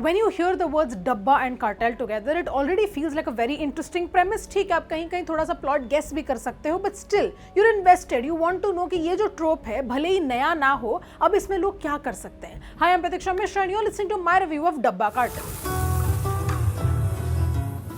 When you hear the words डब्बा and cartel together, it already feels like a very interesting premise. ठीक है, आप कहीं कहीं थोड़ा सा प्लॉट गेस भी कर सकते हो, but still you're invested. You want to know कि ये जो ट्रोप है भले ही नया ना हो, अब इसमें लोग क्या कर सकते हैं. Hi, I'm Pratiksha Mishra and you're listening to my review of डब्बा cartel.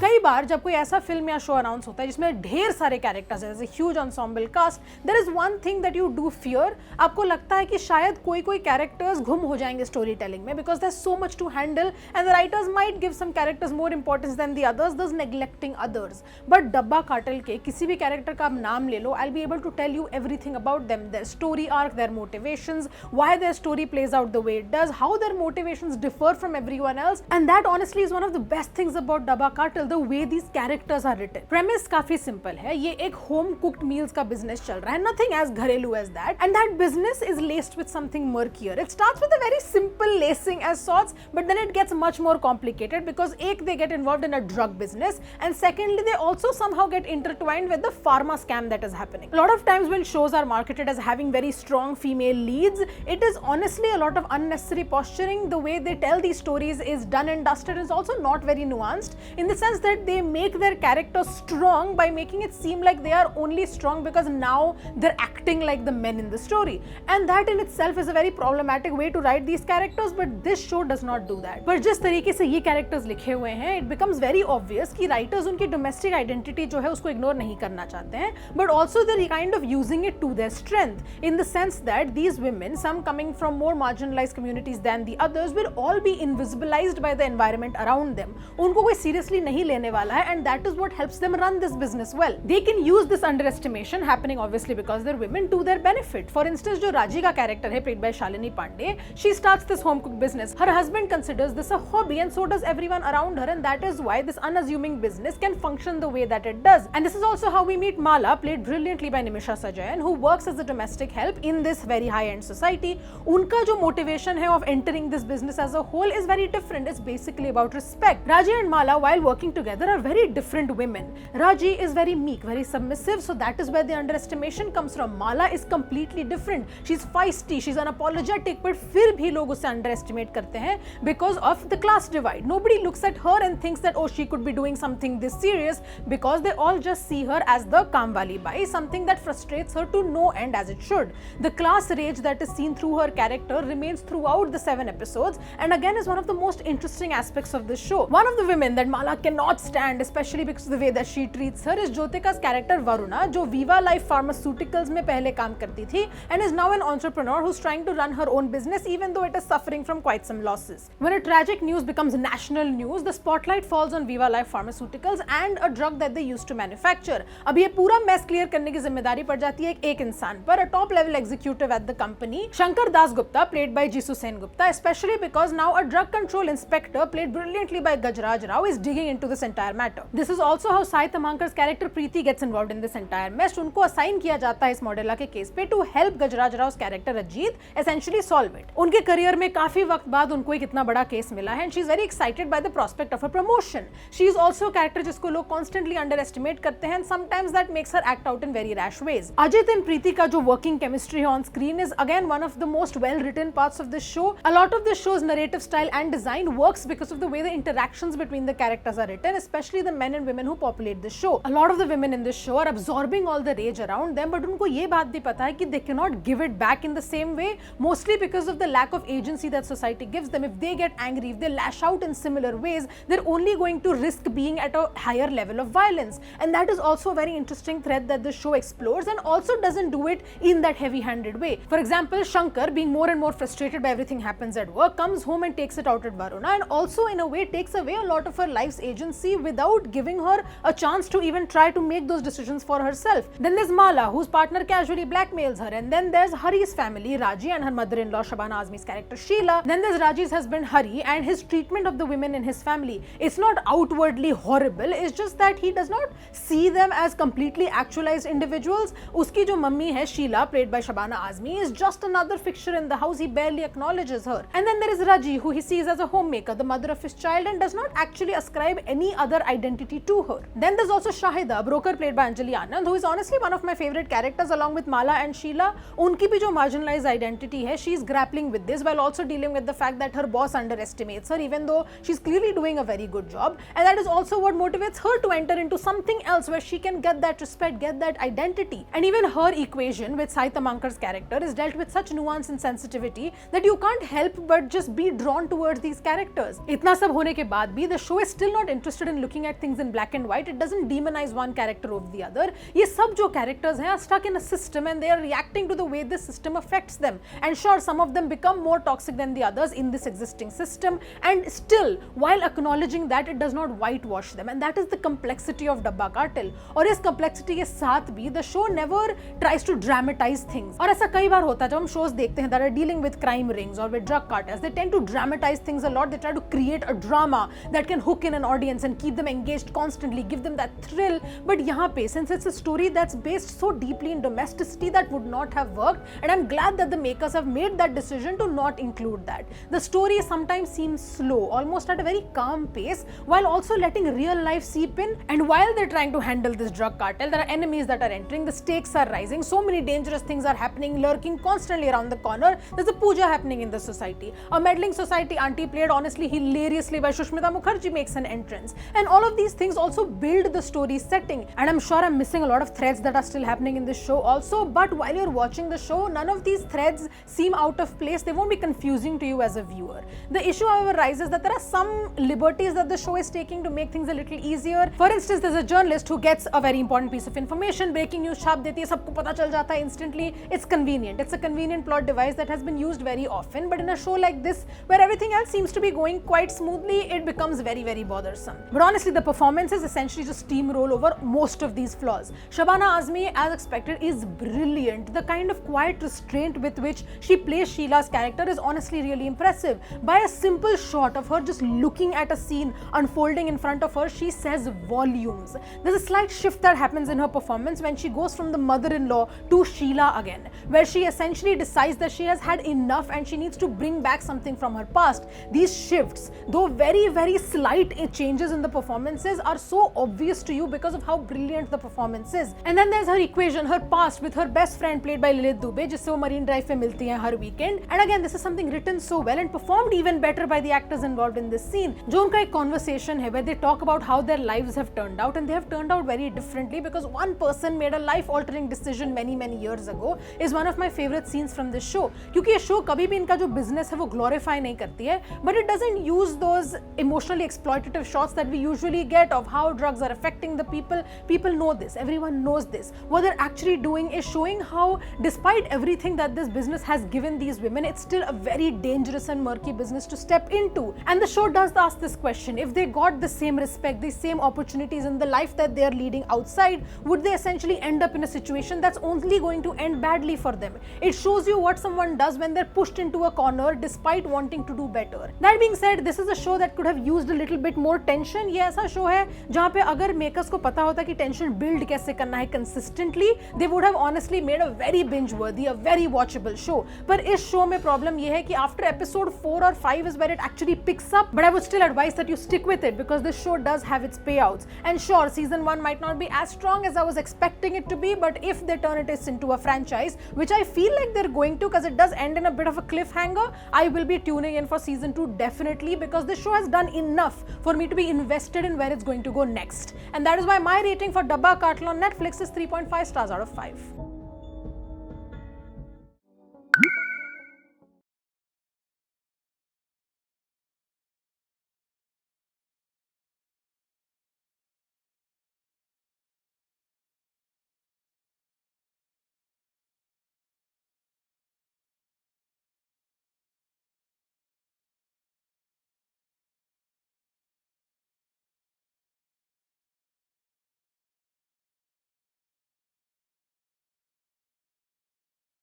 कई बार जब कोई ऐसा फिल्म या शो अनाउंस होता है जिसमें ढेर सारे कैरेक्टर्स हैं, जैसे huge ensemble cast, there is one thing that you do fear. आपको लगता है कि शायद कोई कैरेक्टर्स गुम हो जाएंगे स्टोरी टेलिंग में, because there is so much to handle and the writers might give some characters more importance than the others, thus neglecting others. But Dabba Cartel के किसी भी कैरेक्टर का आप नाम ले लो, I will be able to tell you everything about them, their story arc, their motivations, why their story plays out the way it does, how their motivations differ from everyone else, and that honestly is one of the best things about Dabba Cartel, the way these characters are written. Premise काफी simple है. ये एक home cooked meals का business चल रहा है, nothing as घरेलू as that, and that business is laced with something murkier. It starts with a very simple lacing as sorts, but then it gets much more complicated because एक they get involved in a drug business, and secondly they also somehow get intertwined with the pharma scam that is happening. A lot of times when shows are marketed as having very strong female leads, it is honestly a lot of unnecessary posturing. The way they tell these stories is done and dusted, is also not very nuanced, in the sense that they make their characters strong by making it seem like they are only strong because now they're acting like the men in the story, and that in itself is a very problematic way to write these characters, but this show does not do that. पर जिस तरीके से ये characters लिखे हुए हैं, it becomes very obvious कि writers उनकी domestic identity जो है उसको ignore नहीं करना चाहते हैं, but also they're kind of using it to their strength, in the sense that these women, some coming from more marginalized communities than the others, will all be invisibilized by the environment around them. उनको कोई seriously नहीं लेने वाला है, and that is what helps them run this business well. They can use this underestimation happening obviously because they're women to their benefit. For instance, जो राजी का character है played by Shalini Pandey, she starts this home cooked business. Her husband considers this a hobby, and so does everyone around her, and that is why this unassuming business can function the way that it does. And this is also how we meet Mala, played brilliantly by Nimisha Sajayan, who works as a domestic help in this very high-end society. उनका जो motivation है of entering this business as a whole is very different. It's basically about respect. Raji and Mala, while working together, are very different women. Raji is very meek, very submissive, so that is where the underestimation comes from. Mala is completely different. She's feisty, she's unapologetic, but फिर भी लोग उसे underestimate करते हैं because of the class divide. Nobody looks at her and thinks that, oh, she could be doing something this serious, because they all just see her as the काम वाली by, something that frustrates her to no end, as it should. The class rage that is seen through her character remains throughout the 7 episodes, and again is one of the most interesting aspects of this show. One of the women that Mala cannot stand, especially because of the way that she treats her, is Jyotika's character Varuna, जो Viva Life Pharmaceuticals में पहले काम करती थी, and is now an entrepreneur who's trying to run her own business, even though it is suffering from quite some losses. When a tragic news becomes national news, the spotlight falls on Viva Life Pharmaceuticals and a drug that they used to manufacture. अब ये पूरा mess clear करने की जिम्मेदारी पड़ जाती है एक इंसान पर, a top level executive at the company, Shankar Das Gupta, played by Jisoo Sen Gupta, especially because now a drug control inspector, played brilliantly by Gajraj Rao, is digging into this entire matter. This is also how Sai Tamankar's character Preeti gets involved in this entire mess. उनको assign किया जाता है इस मॉडेला के case पे to help Gajraj Rao's character Ajit essentially solve it. उनके career में काफी वक्त बाद उनको एक इतना बड़ा केस मिला है, and she is very excited by the prospect of a promotion. She is also a character जिसको लोग constantly underestimate करते हैं, and sometimes that makes her act out in very rash ways. Ajit and Preeti का जो working chemistry on screen is again one of the most well-written parts of this show. A lot of this show's narrative style and design works because of the way the interactions between the characters are written, especially the men and women who populate the show. A lot of the women in this show are absorbing all the rage around them, but उनको ये बात भी पता है कि they cannot give it back in the same way, mostly because of the lack of agency that society gives them. If they get angry, if they lash out in similar ways, they're only going to risk being at a higher level of violence, and that is also a very interesting thread that the show explores, and also doesn't do it in that heavy-handed way. For example, Shankar, being more and more frustrated by everything happens at work, comes home and takes it out at Varuna, and also in a way takes away a lot of her life's agency without giving her a chance to even try to make those decisions for herself. Then there's Mala, whose partner casually blackmails her, and then there's Hari's family, Raji and her mother-in-law Shabana Azmi's character Sheila. Then there's Raji's husband Hari and his treatment of the women in his family. It's not outwardly horrible, it's just that he does not see them as completely actualized individuals. Uski jo mummy hai Sheila, played by Shabana Azmi, is just another fixture in the house. He barely acknowledges her. And then there is Raji, who he sees as a homemaker, the mother of his child, and does not actually ascribe any any other identity to her. Then there's also Shahida, broker played by Anjali Anand, who is honestly one of my favorite characters along with Mala and Sheila. उनकी भी जो marginalized identity है, she is grappling with this while also dealing with the fact that her boss underestimates her, even though she's clearly doing a very good job. And that is also what motivates her to enter into something else where she can get that respect, get that identity. And even her equation with Sai Tamankar's character is dealt with such nuance and sensitivity that you can't help but just be drawn towards these characters. इतना सब होने के बाद भी the show is still not interested in looking at things in black and white. It doesn't demonize one character over the other. ये सब जो characters हैं are stuck in a system and they are reacting to the way this system affects them. And sure, some of them become more toxic than the others in this existing system, and still, while acknowledging that, it does not whitewash them. And that is the complexity of Dabba Cartel. और इस complexity के साथ भी the show never tries to dramatize things. और ऐसा कई बार होता है जब हम shows देखते हैं that are dealing with crime rings or with drug cartels. They tend to dramatize things a lot. They try to create a drama that can hook in an audience and keep them engaged constantly, give them that thrill. But यहाँ पे, since it's a story that's based so deeply in domesticity, that would not have worked. And I'm glad that the makers have made that decision to not include that. The story sometimes seems slow, almost at a very calm pace, while also letting real life seep in. And while they're trying to handle this drug cartel, there are enemies that are entering, the stakes are rising, so many dangerous things are happening, lurking constantly around the corner. There's a puja happening in the society. A meddling society auntie, played honestly hilariously by Shushmita Mukherjee, makes an entrance. And all of these things also build the story setting. And I'm sure I'm missing a lot of threads that are still happening in this show also, but while you're watching the show, none of these threads seem out of place. They won't be confusing to you as a viewer. The issue, however, rises that there are some liberties that the show is taking to make things a little easier. For instance, there's a journalist who gets a very important piece of information, breaking news छाप देती है, सबको पता चल जाता है instantly. It's convenient. It's a convenient plot device that has been used very often, but in a show like this, where everything else seems to be going quite smoothly, it becomes very, very bothersome. But honestly, the performances essentially just steamroll over most of these flaws. Shabana Azmi, as expected, is brilliant. The kind of quiet restraint with which she plays Sheila's character is honestly really impressive. By a simple shot of her just looking at a scene unfolding in front of her, she says volumes. There's a slight shift that happens in her performance when she goes from the mother-in-law to Sheila again, where she essentially decides that she has had enough and she needs to bring back something from her past. These shifts, though very, very slight changes in the performances, are so obvious to you because of how brilliant the performance is. And then there's her equation, her past with her best friend played by Lilith Dubey, जिससे वो Marine Drive पे मिलती हैं हर weekend. And again, this is something written so well and performed even better by the actors involved in this scene. जो उनका एक conversation है where they talk about how their lives have turned out, and they have turned out very differently because one person made a life-altering decision many, many years ago, is one of my favorite scenes from this show. क्योंकि ये show कभी भी इनका जो business है वो glorify नहीं करती है, but it doesn't use those emotionally exploitative shots that we usually get of how drugs are affecting the people. People know this. Everyone knows this. What they're actually doing is showing how, despite everything that this business has given these women, it's still a very dangerous and murky business to step into. And the show does ask this question: if they got the same respect, the same opportunities in the life that they are leading outside, would they essentially end up in a situation that's only going to end badly for them? It shows you what someone does when they're pushed into a corner despite wanting to do better. That being said, this is a show that could have used a little bit more tension. ये ऐसा show है जहाँ पे अगर makers को पता होता कि tension build कैसे करना है consistently, they would have honestly made a very binge-worthy, a very watchable show. पर इस show में problem ये है कि after episode 4 or 5 is where it actually picks up. But I would still advise that you stick with it because this show does have its payouts. And sure, season 1 might not be as strong as I was expecting it to be, but if they turn it into a franchise, which I feel like they're going to, because it does end in a bit of a cliffhanger, I will be tuning in for season 2 definitely, because this show has done enough for me to be invested in where it's going to go next. And that is why my rating for Dabba Cartel on Netflix is 3.5 stars out of 5.